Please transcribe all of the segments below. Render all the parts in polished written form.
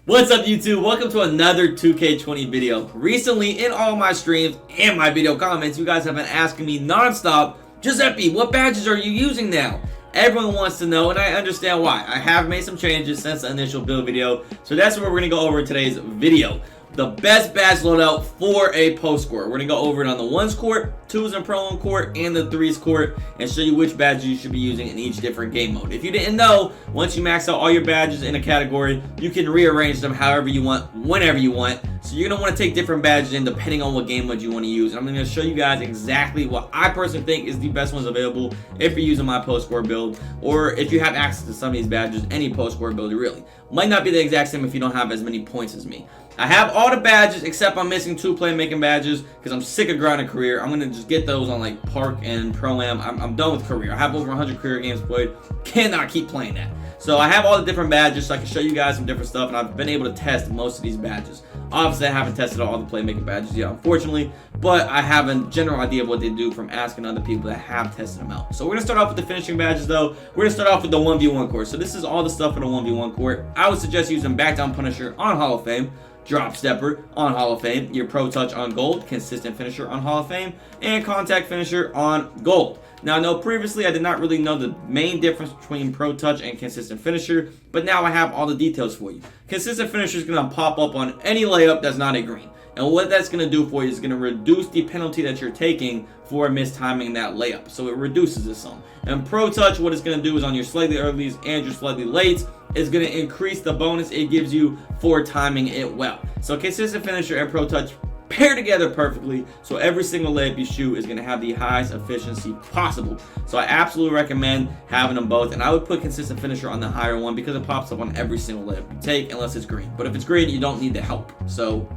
What's up, YouTube? Welcome to another 2K20 video. Recently, in all my streams and my video comments, you guys have been asking me non-stop, Giuseppe, what badges are you using now? Everyone wants to know, and I understand why. I have made some changes since the initial build video, so that's what we're going to go over in today's video. The best badge loadout for a post court. We're going to go over it on the 1s court, 2s and pro 1 court, and the 3s court, and show you which badges you should be using in each different game mode. If you didn't know, once you max out all your badges in a category, you can rearrange them however you want, whenever you want. So you're going to want to take different badges in depending on what game mode you want to use. And I'm going to show you guys exactly what I personally think is the best ones available if you're using my post score build, or if you have access to some of these badges, any post score build really. Might not be the exact same if you don't have as many points as me. I have all the badges except I'm missing 2 playmaking badges because I'm sick of grinding career. I'm going to just get those on like Park and Pro-Am. I'm done with career. I have over 100 career games played. Cannot keep playing that. So I have all the different badges so I can show you guys some different stuff, and I've been able to test most of these badges. Obviously, I haven't tested all the playmaking badges yet, unfortunately, but I have a general idea of what they do from asking other people that have tested them out. So we're going to start off with the finishing badges, though. We're going to start off with the 1v1 court. So this is all the stuff for the 1v1 court. I would suggest using Back Down Punisher on Hall of Fame, Drop Stepper on Hall of Fame, your Pro Touch on Gold, Consistent Finisher on Hall of Fame, and Contact Finisher on Gold. Now, I know previously I did not really know the main difference between Pro Touch and Consistent Finisher, but now I have all the details for you. Consistent Finisher is going to pop up on any layup that's not a green. And what that's going to do for you is going to reduce the penalty that you're taking for mistiming that layup. So it reduces it some. And Pro Touch, what it's going to do is on your slightly earlies and your slightly lates, is going to increase the bonus it gives you for timing it well. So Consistent Finisher and Pro Touch pair together perfectly, so every single layup you shoot is going to have the highest efficiency possible. So I absolutely recommend having them both, and I would put Consistent Finisher on the higher one because it pops up on every single layup you take unless it's green. But if it's green, you don't need the help. So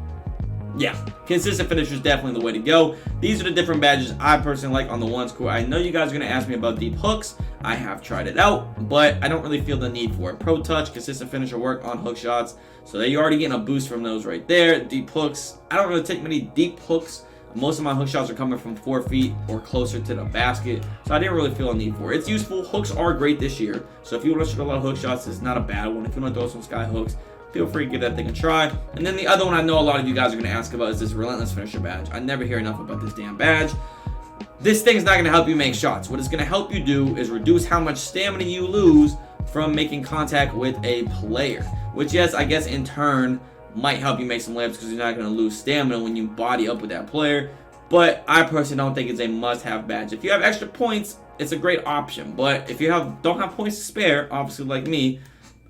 yeah, Consistent Finisher is definitely the way to go. These are the different badges I personally like on the 1s court. I know you guys are going to ask me about deep hooks. I have tried it out, but I don't really feel the need for it. Pro Touch, Consistent Finisher work on hook shots, so you're already getting a boost from those right there. Deep hooks, I don't really take many deep hooks. Most of my hook shots are coming from 4 feet or closer to the basket, so I didn't really feel a need for it. It's useful. Hooks are great this year, so if you want to shoot a lot of hook shots, it's not a bad one. If you want to throw some sky hooks, feel free to give that thing a try. And then the other one I know a lot of you guys are going to ask about is this Relentless Finisher badge. I never hear enough about this damn badge. This thing's not going to help you make shots. What it's going to help you do is reduce how much stamina you lose from making contact with a player. Which, yes, I guess in turn might help you make some layups because you're not going to lose stamina when you body up with that player. But I personally don't think it's a must-have badge. If you have extra points, it's a great option. But if you don't have points to spare, obviously like me,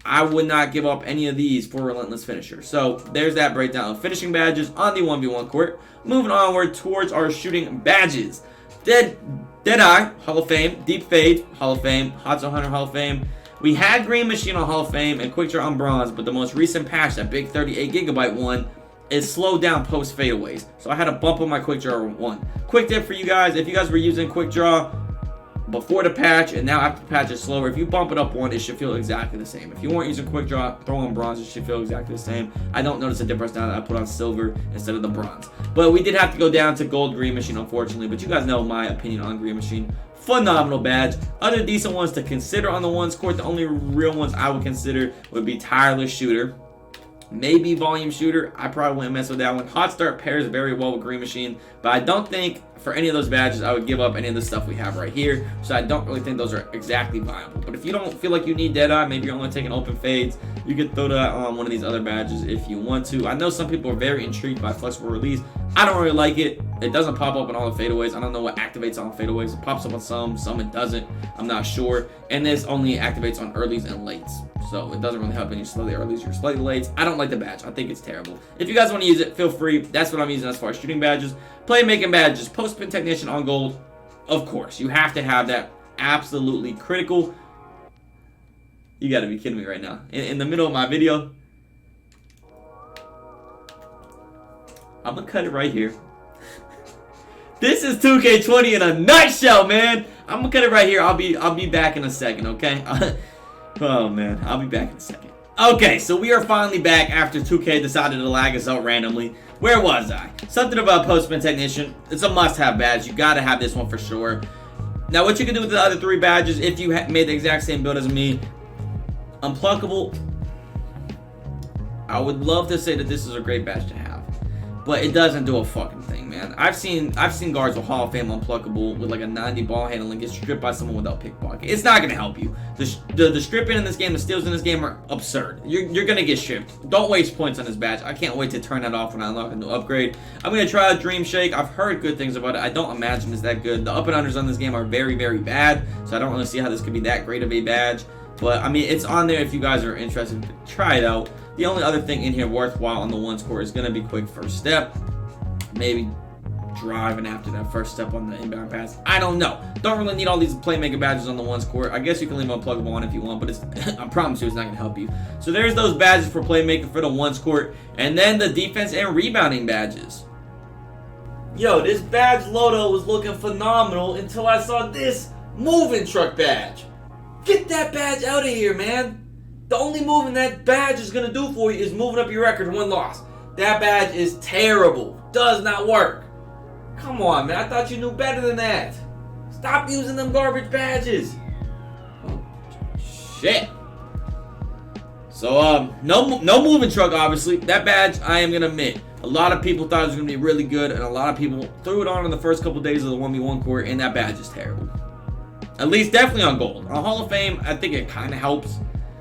I would not give up any of these for Relentless Finisher. So there's that breakdown of finishing badges on the 1v1 court. Moving onward towards our shooting badges. Deadeye, Hall of Fame. Deep Fade, Hall of Fame. Hot Zone Hunter, Hall of Fame. We had Green Machine on Hall of Fame and Quick Draw on Bronze, but the most recent patch, that big 38GB one, is slowed down post fadeaways. So I had to bump on my Quick Draw one. Quick tip for you guys, if you guys were using Quick Draw before the patch and now after the patch is slower, if you bump it up one, it should feel exactly the same. If you weren't using Quick Draw, throw on Bronze, it should feel exactly the same. I don't notice a difference now that I put on Silver instead of the Bronze. But we did have to go down to Gold Green Machine, unfortunately, but you guys know my opinion on Green Machine. Phenomenal badge. Other decent ones to consider on the 1s court, the only real ones I would consider would be Tireless Shooter. Maybe Volume Shooter. I probably wouldn't mess with that one. Hot Start pairs very well with Green Machine, but I don't think for any of those badges I would give up any of the stuff we have right here, so I don't really think those are exactly viable. But if you don't feel like you need Deadeye, maybe you're only taking open fades, you could throw that on one of these other badges if you want to. I know some people are very intrigued by Flexible Release. I don't really like it. It doesn't pop up on all the fadeaways. I don't know what activates on fadeaways. It pops up on some it doesn't. I'm not sure. And this only activates on earlies and lates, so it doesn't really help any slightly earlies or slightly lates. I don't like the badge. I think it's terrible. If you guys want to use it, feel free. That's what I'm using as far as shooting badges. Playmaking badges, Post-Spin Technician on Gold. Of course, you have to have that. Absolutely critical. You got to be kidding me right now. In the middle of my video, I'm going to cut it right here. This is 2K20 in a nutshell, man. I'm going to cut it right here. I'll be back in a second, okay? Oh, man. I'll be back in a second. Okay, so we are finally back after 2K decided to lag us out randomly. Where was I? Something about Post-Spin Technician. It's a must-have badge. You got to have this one for sure. Now, what you can do with the other 3 badges, if you made the exact same build as me, Unpluckable, I would love to say that this is a great badge to have, but it doesn't do a fucking thing, man. I've seen guards with Hall of Fame unpluckable with like a 90 ball handling get stripped by someone without pickpocket. It's not gonna help you. The stripping in this game, the steals in this game are absurd. You're gonna get stripped. Don't waste points on this badge. I can't wait to turn that off when I unlock a new upgrade. I'm gonna try a Dream Shake. I've heard good things about it. I don't imagine it's that good. The up and unders on this game are very, very bad, so I don't really see how this could be that great of a badge. But I mean, it's on there if you guys are interested. Try it out. The only other thing in here worthwhile on the 1 score is gonna be quick first step. Maybe driving after that first step on the inbound pass. I don't know. Don't really need all these playmaker badges on the 1 score. I guess you can leave unpluggable on if you want, but it's I promise you it's not going to help you. So there's those badges for playmaking for the 1 score, and then the defense and rebounding badges. Yo, this badge loadout was looking phenomenal until I saw this moving truck badge. Get that badge out of here, man. The only moving that badge is going to do for you is moving up your record 1 loss. That badge is terrible. Does not work. Come on, man. I thought you knew better than that. Stop using them garbage badges. Oh, shit. So, no moving truck, obviously. That badge, I am going to admit, a lot of people thought it was going to be really good, and a lot of people threw it on in the first couple days of the 1v1 court, and that badge is terrible. At least, definitely on gold. On Hall of Fame, I think it kind of helps.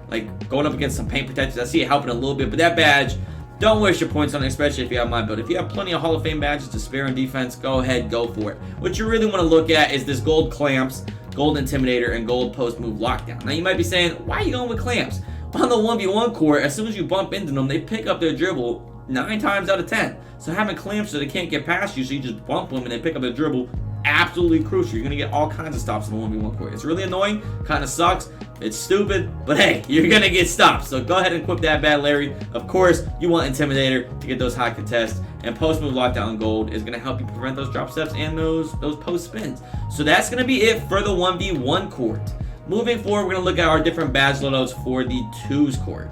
Like, going up against some paint protectors, I see it helping a little bit, but that badge, don't waste your points on it, especially if you have my build. If you have plenty of Hall of Fame badges to spare in defense, go ahead, go for it. What you really want to look at is this gold clamps, gold intimidator, and gold post move lockdown. Now, you might be saying, why are you going with clamps? On the 1v1 court, as soon as you bump into them, they pick up their dribble 9 times out of 10. So having clamps so they can't get past you, so you just bump them and they pick up their dribble, absolutely crucial. You're going to get all kinds of stops in the 1v1 court. It's really annoying, kind of sucks, it's stupid, but hey, you're going to get stops. So go ahead and equip that bad Larry. Of course, you want Intimidator to get those high contests, and post move lockdown gold is going to help you prevent those drop steps and those post spins. So that's going to be it for the 1v1 court. Moving forward, we're going to look at our different badge loadouts for the 2s court.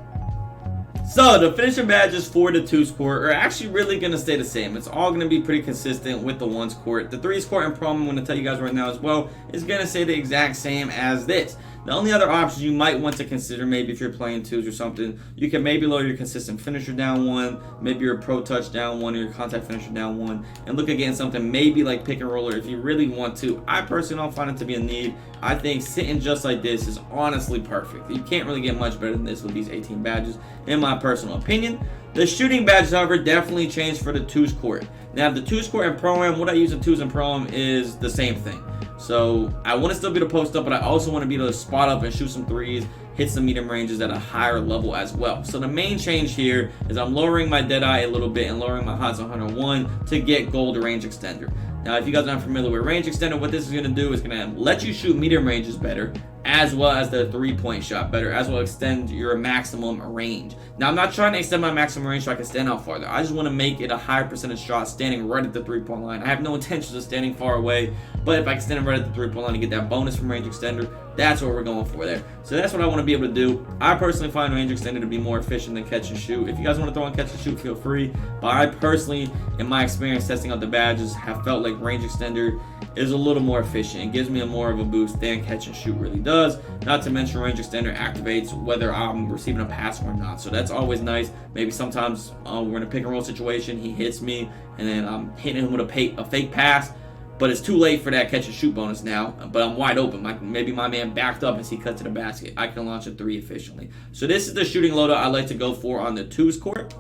So the finishing badges for the 2s court are actually really going to stay the same. It's all going to be pretty consistent with the 1s court. The 3s court and prom, I'm going to tell you guys right now as well, is going to stay the exact same as this. The only other options you might want to consider, maybe if you're playing 2s or something, you can maybe lower your consistent finisher down 1, maybe your pro touch down 1, or your contact finisher down 1, and look at getting something maybe like pick and roller if you really want to. I personally don't find it to be a need. I think sitting just like this is honestly perfect. You can't really get much better than this with these 18 badges, in my personal opinion. The shooting badges, however, definitely changed for the 2s court. Now, the 2s court and Pro-Am, what I use in 2s and Pro-Am is the same thing. So I want to still be able to post up, but I also want to be able to spot up and shoot some threes, hit some medium ranges at a higher level as well. So the main change here is I'm lowering my Deadeye a little bit and lowering my Hot Zone Hunter 1 to get gold range extender. Now, if you guys aren't familiar with range extender, what this is going to do is going to let you shoot medium ranges better, as well as the 3-point shot better, as well as extend your maximum range. Now, I'm not trying to extend my maximum range so I can stand out farther. I just want to make it a higher percentage shot standing right at the 3-point line. I have no intentions of standing far away, but if I can stand right at the 3-point line and get that bonus from range extender, that's what we're going for there. So that's what I want to be able to do. I personally find range extender to be more efficient than catch and shoot. If you guys want to throw on catch and shoot, feel free. But I personally, in my experience testing out the badges, have felt like range extender is a little more efficient. It gives me a more of a boost than catch and shoot really does. Not to mention range extender activates whether I'm receiving a pass or not. So that's always nice. Maybe sometimes we're in a pick and roll situation, he hits me, and then I'm hitting him with a fake pass. But it's too late for that catch and shoot bonus now. But I'm wide open. Maybe my man backed up as he cut to the basket. I can launch a 3 efficiently. So this is the shooting loadout I like to go for on the 2s court,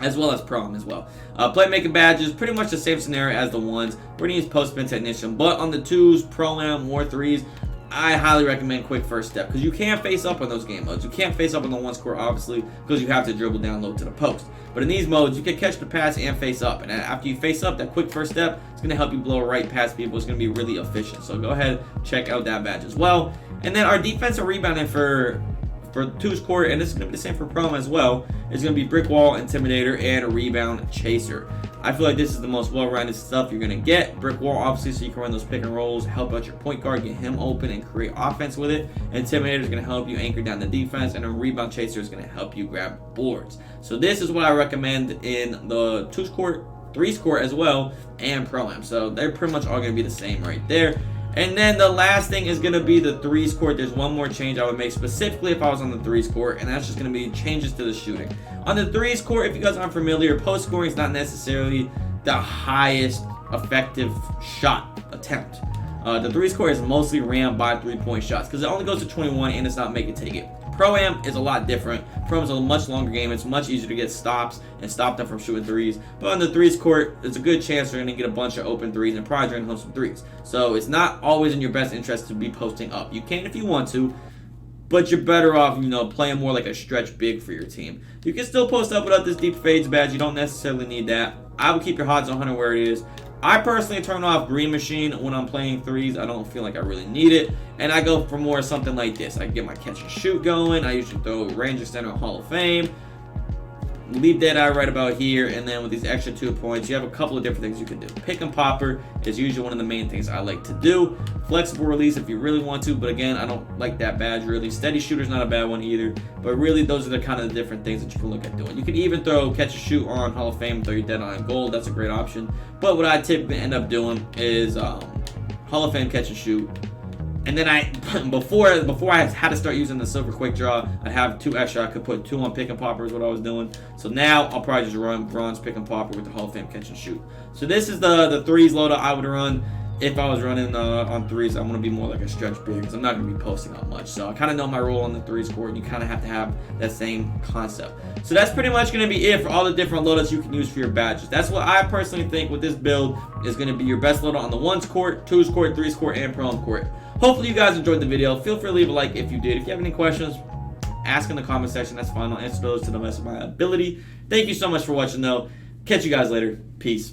as well as Pro-Am as well. Playmaking badges, pretty much the same scenario as the 1s. We're going to use post-spin technician. But on the 2s, Pro-Am, or 3s, I highly recommend quick first step, because you can't face up on those game modes. You can't face up on the 1s court, obviously, because you have to dribble down low to the post. But in these modes, you can catch the pass and face up. And after you face up, that quick first step is going to help you blow right past people. It's going to be really efficient. So go ahead, check out that badge as well. And then our defensive rebounding for 2s court, and this is going to be the same for Pro-Am as well, is going to be brick wall, intimidator, and a rebound chaser. I feel like this is the most well-rounded stuff you're going to get. Brick wall, obviously, so you can run those pick and rolls, help out your point guard, get him open, and create offense with it. Intimidator is going to help you anchor down the defense, and a rebound chaser is going to help you grab boards. So this is what I recommend in the 2s court, 3s court as well, and Pro-Am. So they're pretty much all going to be the same right there. And then the last thing is going to be the threes court. There's one more change I would make specifically if I was on the threes court, and that's just going to be changes to the shooting. On the threes court, if you guys aren't familiar, post scoring is not necessarily the highest effective shot attempt. The threes court is mostly ran by 3-point shots because it only goes to 21 and it's not make it take it. Pro-Am is a lot different. Pro-Am is a much longer game. It's much easier to get stops and stop them from shooting threes. But on the threes court, there's a good chance you're going to get a bunch of open threes and probably drain home some threes. So it's not always in your best interest to be posting up. You can if you want to, but you're better off, playing more like a stretch big for your team. You can still post up without this deep fades badge. You don't necessarily need that. I would keep your HOTS 100 where it is. I personally turn off Green Machine when I'm playing threes. I don't feel like I really need it. And I go for more something like this. I get my catch and shoot going. I usually throw Range Extender Hall of Fame. Leave Dead Eye right about here. And then with these extra 2 points, you have a couple of different things you can do. Pick and Popper is usually one of the main things I like to do. Flexible Release if you really want to. But again, I don't like that badge really. Steady Shooter's not a bad one either. But really, those are the kind of the different things that you can look at doing. You can even throw Catch and Shoot on Hall of Fame, throw your Dead Eye on Gold. That's a great option. But what I typically end up doing is Hall of Fame Catch and Shoot. And then before I had to start using the Silver Quick Draw, I'd have 2 extra. I could put 2 on Pick and Popper is what I was doing. So now I'll probably just run Bronze Pick and Popper with the Hall of Fame Catch and Shoot. So this is the threes loadout I would run. If I was running on threes, I'm going to be more like a stretch big because I'm not going to be posting up much. So I kind of know my role on the threes court, and you kind of have to have that same concept. So that's pretty much going to be it for all the different loadouts you can use for your badges. That's what I personally think with this build is going to be your best loadout on the ones court, twos court, threes court, and pro-am court. Hopefully you guys enjoyed the video. Feel free to leave a like if you did. If you have any questions, ask in the comment section. That's fine. I'll answer those to the best of my ability. Thank you so much for watching, though. Catch you guys later. Peace.